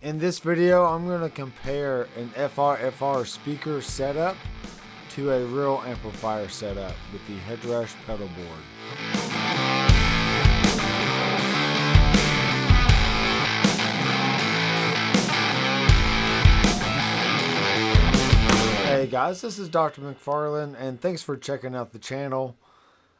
In this video, I'm going to compare an FRFR speaker setup to a real amplifier setup with the Headrush Pedalboard. Hey guys, this is Dr. McFarland, and thanks for checking out the channel.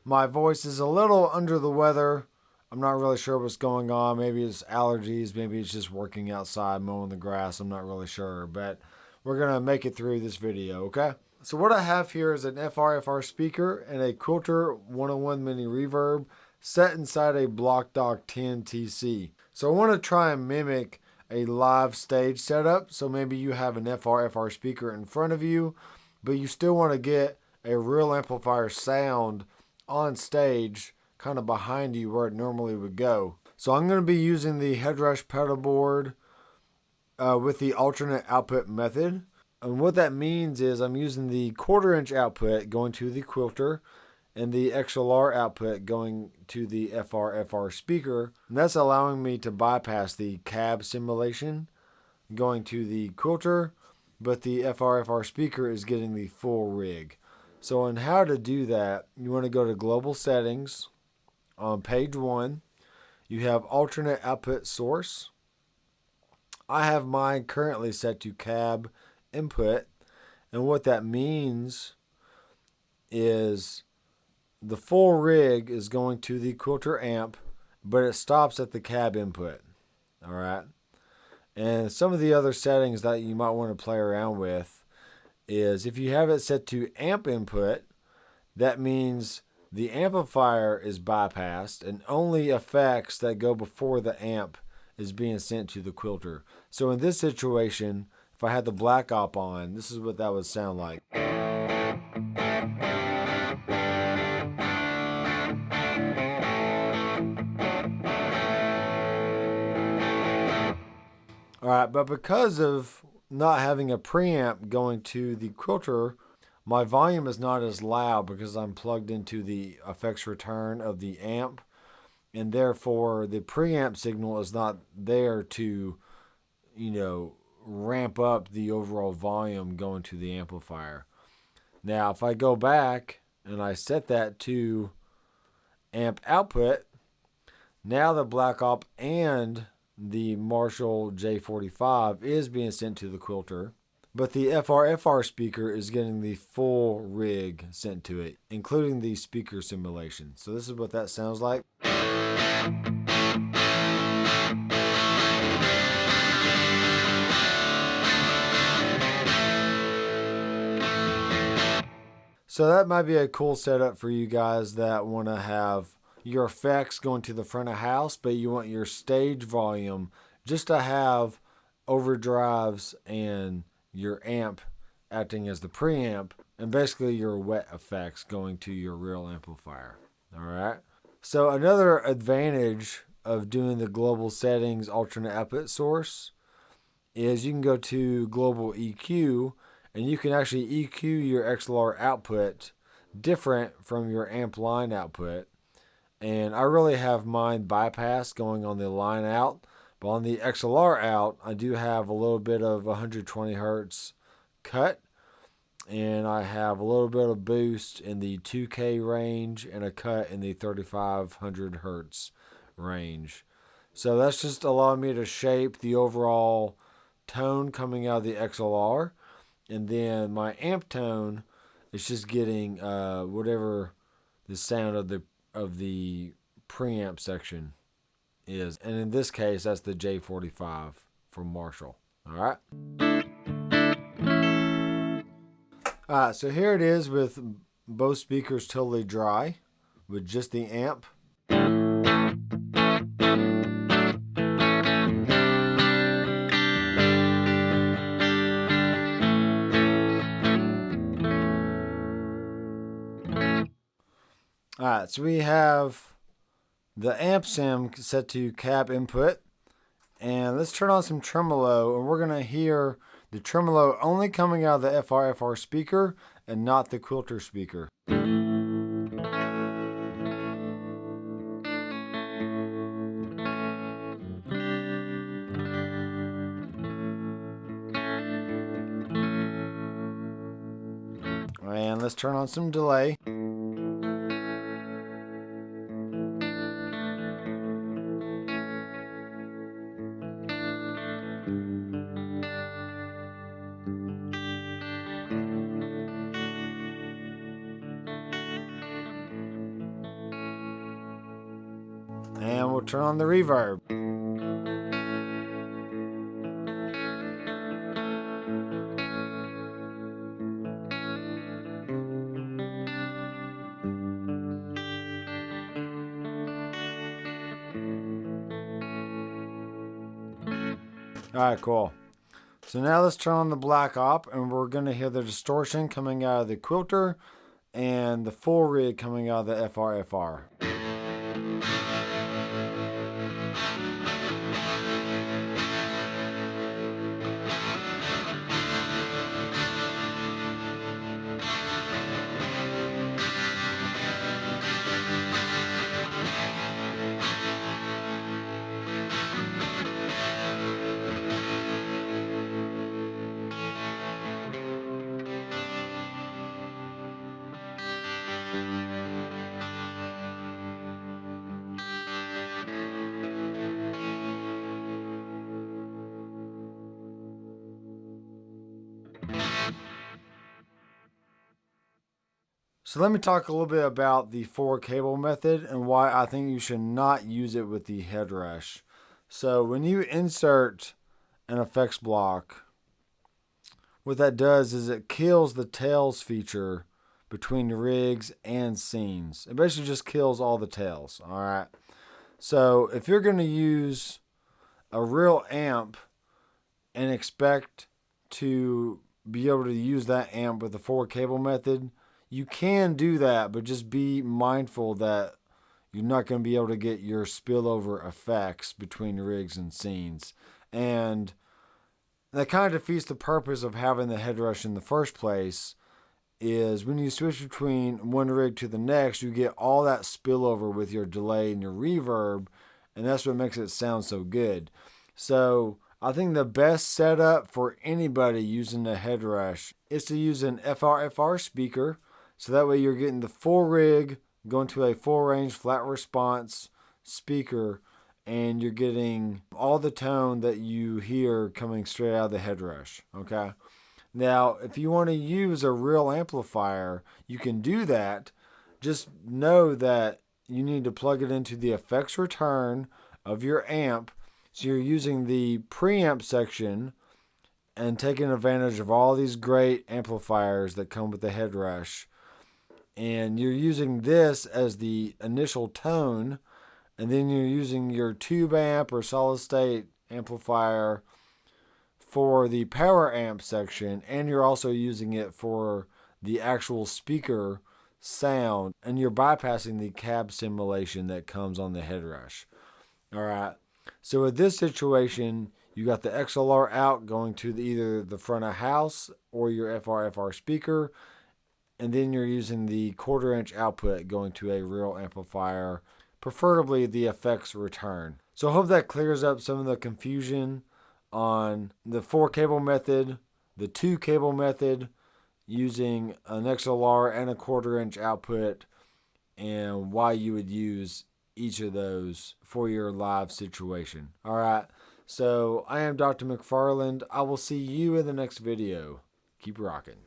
My voice is a little under the weather. I'm not really sure what's going on. Maybe it's allergies. Maybe it's just working outside, mowing the grass. I'm not really sure, but we're going to make it through this video, okay? So what I have here is an FRFR speaker and a Quilter 101 mini reverb set inside a Block Dock 10 TC. So I want to try and mimic a live stage setup. So maybe you have an FRFR speaker in front of you, but you still want to get a real amplifier sound on stage kind of behind you where it normally would go. So I'm going to be using the Headrush Pedalboard with the alternate output method. And what that means is I'm using the 1/4 inch output going to the Quilter and the XLR output going to the FRFR speaker. And that's allowing me to bypass the cab simulation going to the Quilter, but the FRFR speaker is getting the full rig. So on how to do that, you want to go to Global Settings. On page 1, you have alternate output source. I have mine currently set to cab input, and what that means is the full rig is going to the Quilter amp, but it stops at the cab input. All right. And some of the other settings that you might want to play around with is if you have it set to amp input, that means the amplifier is bypassed and only effects that go before the amp is being sent to the Quilter. So in this situation, if I had the black op on, this is what that would sound like. Alright, but because of not having a preamp going to the Quilter, my volume is not as loud because I'm plugged into the effects return of the amp, and therefore the preamp signal is not there to, ramp up the overall volume going to the amplifier. Now, if I go back and I set that to amp output, now the black op and the Marshall J45 is being sent to the Quilter, but the FRFR speaker is getting the full rig sent to it, including the speaker simulation. So this is what that sounds like. So that might be a cool setup for you guys that want to have your effects going to the front of house, but you want your stage volume just to have overdrives and your amp acting as the preamp, and basically your wet effects going to your real amplifier. All right. So another advantage of doing the global settings alternate output source is you can go to global EQ, and you can actually EQ your XLR output different from your amp line output. And I really have mine bypassed going on the line out, but on the XLR out, I do have a little bit of 120 hertz cut, and I have a little bit of boost in the 2K range and a cut in the 3500 hertz range. So that's just allowing me to shape the overall tone coming out of the XLR, and then my amp tone is just getting whatever the sound of the preamp section is. And in this case, that's the J45 from Marshall. All right. All right, so here it is with both speakers totally dry with just the amp. All right, so we have the amp sim set to cab input, and let's turn on some tremolo, and we're gonna hear the tremolo only coming out of the FRFR speaker and not the Quilter speaker. let's turn on some delay. And we'll turn on the reverb. Alright, cool. So now let's turn on the black op, and we're going to hear the distortion coming out of the quilter and the full rig coming out of the FRFR. So let me talk a little bit about the 4-cable method and why I think you should not use it with the Headrush. So when you insert an effects block, what that does is it kills the tails feature between rigs and scenes. It basically just kills all the tails, alright? So if you're going to use a real amp and expect to be able to use that amp with the 4-cable method, you can do that, but just be mindful that you're not going to be able to get your spillover effects between rigs and scenes. And that kind of defeats the purpose of having the Headrush in the first place, is when you switch between one rig to the next, you get all that spillover with your delay and your reverb, and that's what makes it sound so good. So I think the best setup for anybody using the Headrush is to use an FRFR speaker. So that way you're getting the full rig going to a full range flat response speaker, and you're getting all the tone that you hear coming straight out of the Headrush. Okay. Now, if you want to use a real amplifier, you can do that. Just know that you need to plug it into the effects return of your amp. So you're using the preamp section and taking advantage of all these great amplifiers that come with the Headrush. And you're using this as the initial tone, and then you're using your tube amp or solid state amplifier for the power amp section, and you're also using it for the actual speaker sound, and you're bypassing the cab simulation that comes on the Headrush. Alright, so with this situation, you got the XLR out going to either the front of house or your FRFR speaker, and then you're using the 1/4 inch output going to a real amplifier, preferably the effects return. So I hope that clears up some of the confusion on the 4-cable method, the 2-cable method, using an XLR and a 1/4 inch output, and why you would use each of those for your live situation. Alright, so I am Dr. McFarland. I will see you in the next video. Keep rocking.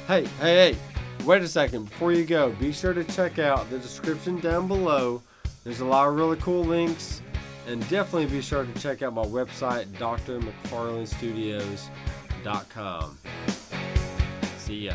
Hey, wait a second. Before you go, be sure to check out the description down below. There's a lot of really cool links. And definitely be sure to check out my website, drmcfarlandstudios.com. See ya.